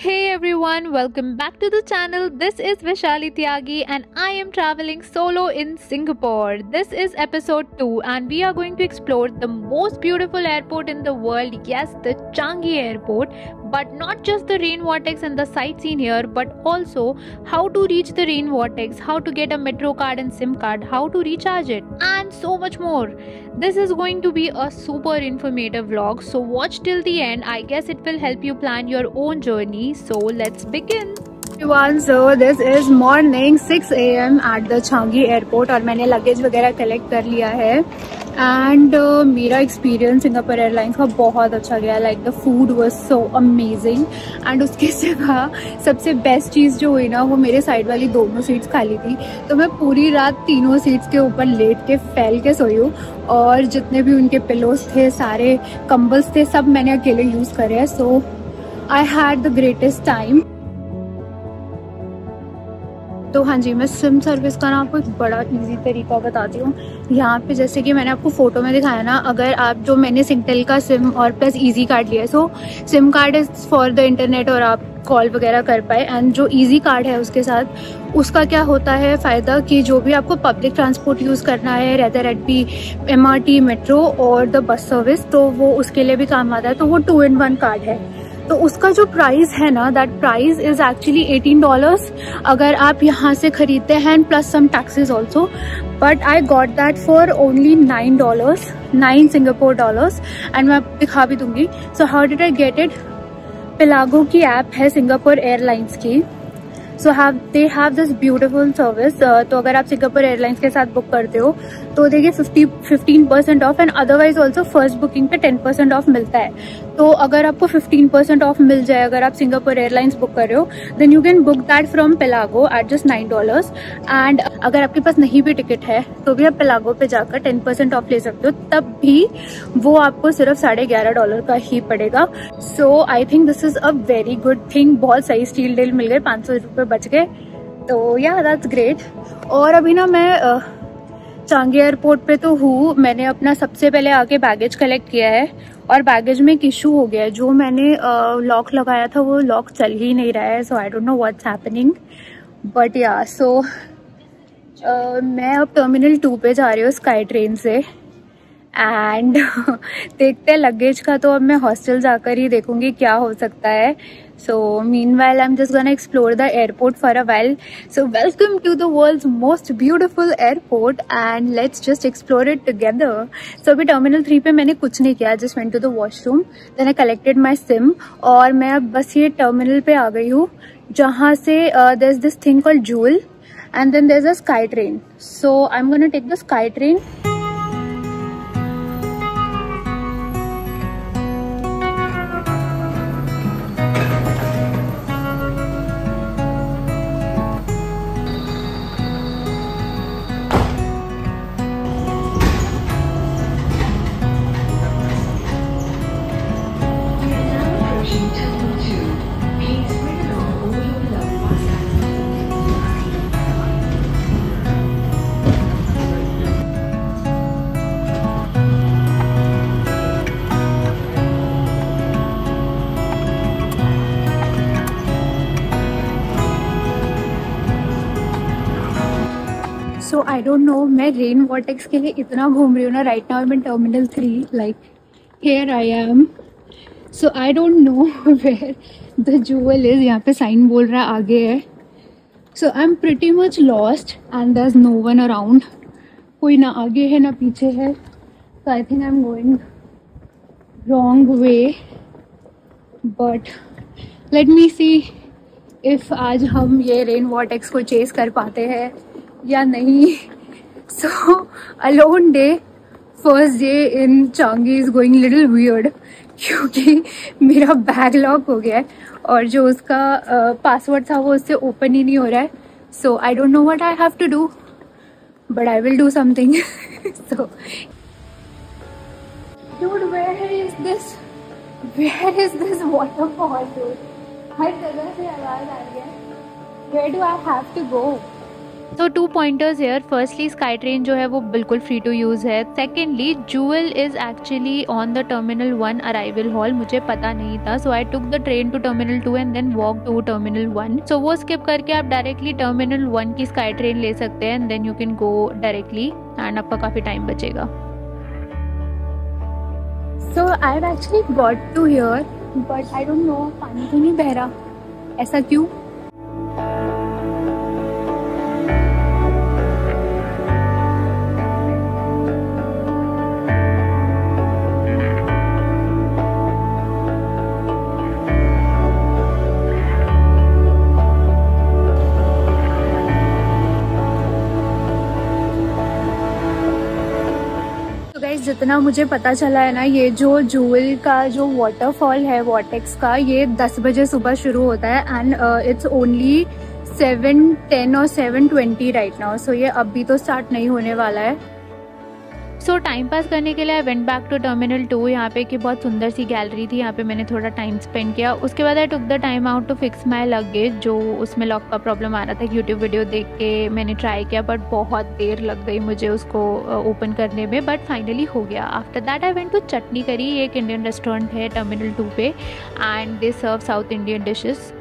Hey everyone, welcome back to the channel. This is Vishali Tyagi and I am traveling solo in Singapore. This is episode 2 and we are going to explore the most beautiful airport in the world. Yes, the Changi Airport. But not just the rain vortex and the sightseeing here, but also how to reach the rain vortex, how to get a metro card and SIM card, how to recharge it, and so much more. This is going to be a super informative vlog, so watch till the end. I guess it will help you plan your own journey. So let's begin. Everyone, so this is morning 6 AM at the Changi Airport और मैंने luggage वगैरह collect कर लिया है and मेरा experience Singapore airlines का बहुत अच्छा गया. Like the food was so amazing and उसके सिवा सबसे बेस्ट चीज़ जो हुई ना, वो मेरे साइड वाली दोनों सीट्स खाली थी. तो मैं पूरी रात तीनों सीट्स के ऊपर लेट के फैल के सोई हूँ और जितने भी उनके पिलोज थे, सारे कंबल्स थे, सब मैंने अकेले यूज़ करे. So I had the greatest time. तो हाँ जी, मैं सिम सर्विस का ना आपको एक बड़ा इजी तरीका बताती हूँ. यहाँ पे जैसे कि मैंने आपको फोटो में दिखाया ना, अगर आप जो मैंने सिंगटेल का सिम और प्लस इजी कार्ड लिया है, so sim card is for the internet और आप कॉल वगैरह कर पाए. एंड जो इजी कार्ड है उसके साथ उसका क्या होता है फ़ायदा कि जो भी आपको पब्लिक ट्रांसपोर्ट यूज़ करना है, rather it be MRT, metro और द बस सर्विस, तो वो उसके लिए भी काम आता है. तो वो 2-in-1 कार्ड है. तो उसका जो प्राइस है ना, दैट प्राइस इज एक्चुअली $18 अगर आप यहाँ से खरीदते हैं plus some taxes also. But I got that for only $9 Singapore dollars and मैं दिखा भी दूंगी. So how did I get it? Pelago की ऐप है सिंगापुर एयरलाइंस की. So they have this beautiful service. तो अगर आप सिंगापुर एयरलाइंस के साथ बुक करते हो तो देखिए 15% of and otherwise also first booking पे 10% ऑफ मिलता है. तो अगर आपको 15% ऑफ मिल जाए अगर आप सिंगापुर एयरलाइंस बुक कर रहे हो, then you can book that from Pelago at just $9. And अगर आपके पास नहीं भी टिकट है तो भी आप पिलागो पे जाकर 10% ऑफ ले सकते हो, तब भी वो आपको सिर्फ $11.5 का ही पड़ेगा. So I think this is a very good thing. बहुत सही स्टील डील मिल गए, ₹500 बच गए. तो या दैट्स ग्रेट. और अभी ना मैं चांगी एयरपोर्ट पे तो हूँ. मैंने अपना सबसे पहले आके बैगेज कलेक्ट किया है और बैगेज में एक इशू हो गया है. जो मैंने लॉक लगाया था वो लॉक चल ही नहीं रहा है. So I don't know what's happening but yeah. So मैं अब टर्मिनल 2 पे जा रही हूँ स्काई ट्रेन से एंड देखते हैं लगेज का. तो अब मैं हॉस्टल जाकर ही देखूंगी क्या हो सकता है. So meanwhile I'm just gonna explore the airport for a while. So welcome to the world's most beautiful airport and let's just explore it together. So अभी टर्मिनल 3 पे मैंने कुछ नहीं किया, just went to the washroom, then I collected my SIM और मैं अब बस ये टर्मिनल पे आ गई हूँ जहाँ से there's this thing called Jewel and then there's a sky train. So I'm gonna take the sky train. So I don't know, मैं रेन वॉर्टेक्स के लिए इतना घूम रही हूँ ना. राइट नाउ मैं terminal 3, like here I am. So I don't know where the Jewel is. यहाँ पे साइन बोल रहा है आगे है. So I am pretty much lost and there is no one around. कोई ना आगे है ना पीछे है. So I think I am going wrong way but let me see if आज हम ये रेन वॉर्टेक्स को चेस कर पाते हैं या नहीं. So alone day, first day in Changi is going little weird क्योंकि मेरा बैग लॉक हो गया है और जो उसका पासवर्ड था वो उससे ओपन ही नहीं हो रहा है. So I don't know what I have to do but I will do something. So dude, where is this waterfall, dude? हर जगह से आवाज आ रही है. Where do I have to go? तो 2 pointers here. Firstly sky train जो है वो बिल्कुल फ्री टू यूज़ है। Secondly Jewel is actually on the terminal 1 arrival hall, मुझे पता नहीं था, so I took the train to terminal 2 and then walk to terminal 1। So वो स्किप करके आप डायरेक्टली टर्मिनल 1 की स्काई ट्रेन ले सकते हैं and then you can go directly and आपका काफ़ी टाइम बचेगा। So I have actually got to here but I don't know, पानी तो नहीं बह रहा, ऐसा क्यों? जितना मुझे पता चला है ना, ये जो जूल का जो वाटरफॉल है वॉटेक्स का, ये 10 बजे सुबह शुरू होता है एंड इट्स ओनली 7:10 और 7:20 राइट नाउ। सो ये अभी तो स्टार्ट नहीं होने वाला है। सो टाइम पास करने के लिए I went back to terminal 2। यहाँ पे की बहुत सुंदर सी गैलरी थी, यहाँ पे मैंने थोड़ा टाइम स्पेंड किया। उसके बाद I took the time out to fix my luggage, जो उसमें लॉक का प्रॉब्लम आ रहा था। यूट्यूब वीडियो देख के मैंने ट्राई किया बट बहुत देर लग गई मुझे उसको ओपन करने में, बट फाइनली हो गया। After that I went to Chutney Curry, ये एक इंडियन रेस्टोरेंट है टर्मिनल 2 पे and they serve South Indian dishes.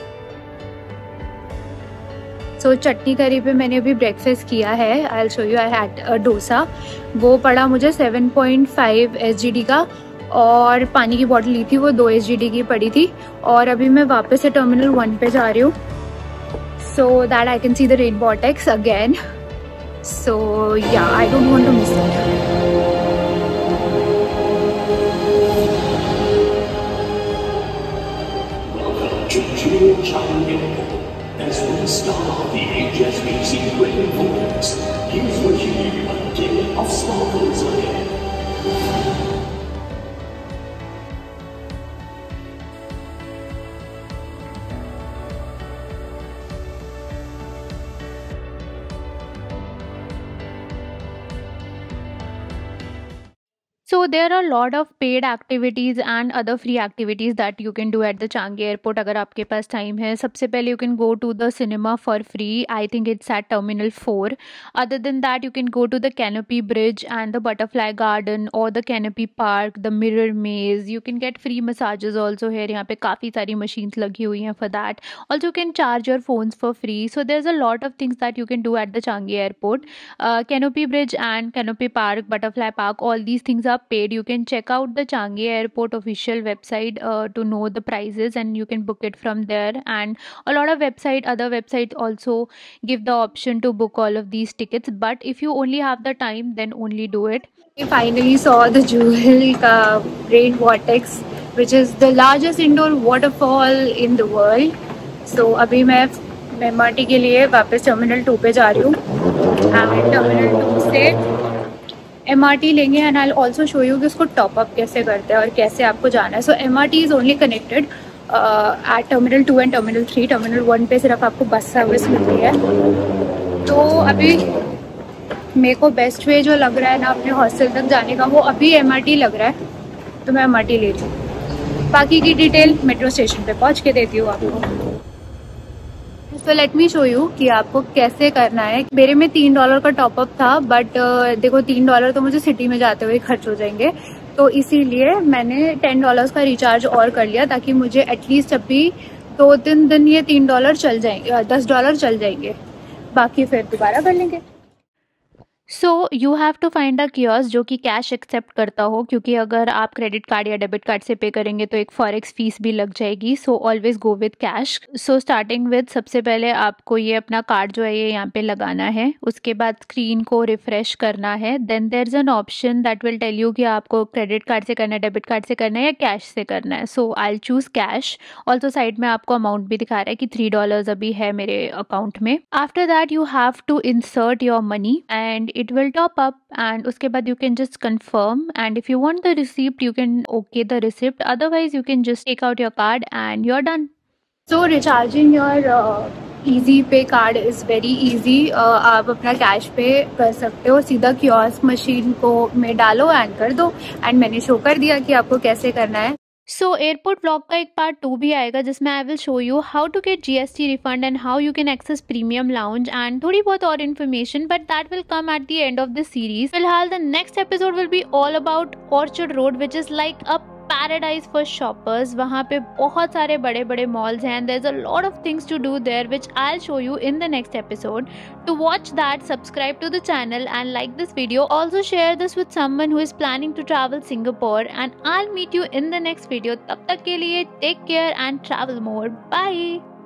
So Chutney Curry पे मैंने अभी ब्रेकफास्ट किया है। I will show you. I had dosa, वो पड़ा मुझे 7.5 SGD का, और पानी की बॉटल ली थी वो 2 SGD की पड़ी थी। और अभी मैं वापस से टर्मिनल 1 पे जा रही हूँ so that I can see the rain vortex again. So yeah I don't want to miss it. As we start the HSBC Rain Vortex, here's what you need a day of sparkles ahead. So there are a lot of paid activities and other free activities that you can do at the Changi airport अगर आपके पास time है। सबसे पहले you can go to the cinema for free. I think it's at terminal 4. Other than that you can go to the Canopy Bridge and the Butterfly Garden or the Canopy Park, the Mirror Maze. You can get free massages also here. यहाँ पे काफ़ी सारी machines लगी हुई हैं for that. Also you can charge your phones for free. So there's a lot of things that you can do at the Changi airport. Canopy Bridge and Canopy Park, Butterfly Park, all these things are paid. You can check out the Changi airport official website to know the prices and you can book it from there. And a lot of other websites also give the option to book all of these tickets, but if you only have the time then only do it. We finally saw the Jewel rain vortex, which is the largest indoor waterfall in the world. So अभी मैं MRT के लिए वापस terminal 2 पे जा रही हूँ and terminal 2 से MRT लेंगे and I also show you कि उसको टॉप अप कैसे करते हैं और कैसे आपको जाना है। सो MRT is only connected eight terminal 2 and terminal 3। Terminal 1 पे सिर्फ आपको बस सर्विस मिलती है। तो अभी मेरे को बेस्ट वे जो लग रहा है ना अपने हॉस्टल तक जाने का, वो अभी MRT लग रहा है, तो मैं MRT ले रही हूँ। बाकी की डिटेल मेट्रो स्टेशन पे पहुँच के देती हूँ आपको। तो लेट मी शो यू कि आपको कैसे करना है। मेरे में $3 का टॉपअप था, बट देखो $3 तो मुझे सिटी में जाते हुए खर्च हो जाएंगे, तो इसीलिए मैंने $10 का रिचार्ज और कर लिया ताकि मुझे एटलीस्ट अभी 2-3 दिन ये $3 चल जाएंगे, $10 चल जाएंगे, बाकी फिर दोबारा कर लेंगे। So you have to find a kiosk जो कि कैश एक्सेप्ट करता हो, क्योंकि अगर आप क्रेडिट कार्ड या डेबिट कार्ड से पे करेंगे तो एक फॉरेक्स फीस भी लग जाएगी। So always go with cash. So starting with सबसे पहले आपको ये अपना कार्ड जो है ये यहाँ पे लगाना है, उसके बाद स्क्रीन को रिफ्रेश करना है। Then there is an option that will tell you कि आपको क्रेडिट कार्ड से करना है, डेबिट कार्ड से करना है या कैश से करना है। So I will choose cash. Also side में आपको अमाउंट भी दिखा रहा है कि $3 अभी है मेरे अकाउंट में। After that you have to insert your money and it will top up, and उसके बाद you can just confirm, and if you want the receipt you can okay the receipt, otherwise you can just take out your card and you're done. So recharging your easy pay card is very easy. आप अपना cash पे कर सकते हो, सीधा kiosk machine को में डालो एंड कर दो, एंड मैंने शो कर दिया कि आपको कैसे करना है। सो एयरपोर्ट व्लॉग का एक पार्ट 2 भी आएगा जिसमें I will show you how to get GST refund and how you can access premium lounge and थोड़ी बहुत और information, but that will come at the end of this series. फिलहाल the next episode will be all about Orchard Road which is like a paradise for shoppers. वहाँ पे बहुत सारे बड़े बड़े मॉल्स हैं. There is a lot of things to do there which I will show you in the next episode. To watch that, subscribe to the channel and like this video. Also share this with someone who is planning to travel Singapore, and I'll meet you in the next video. तब तक के लिए take care and travel more. Bye.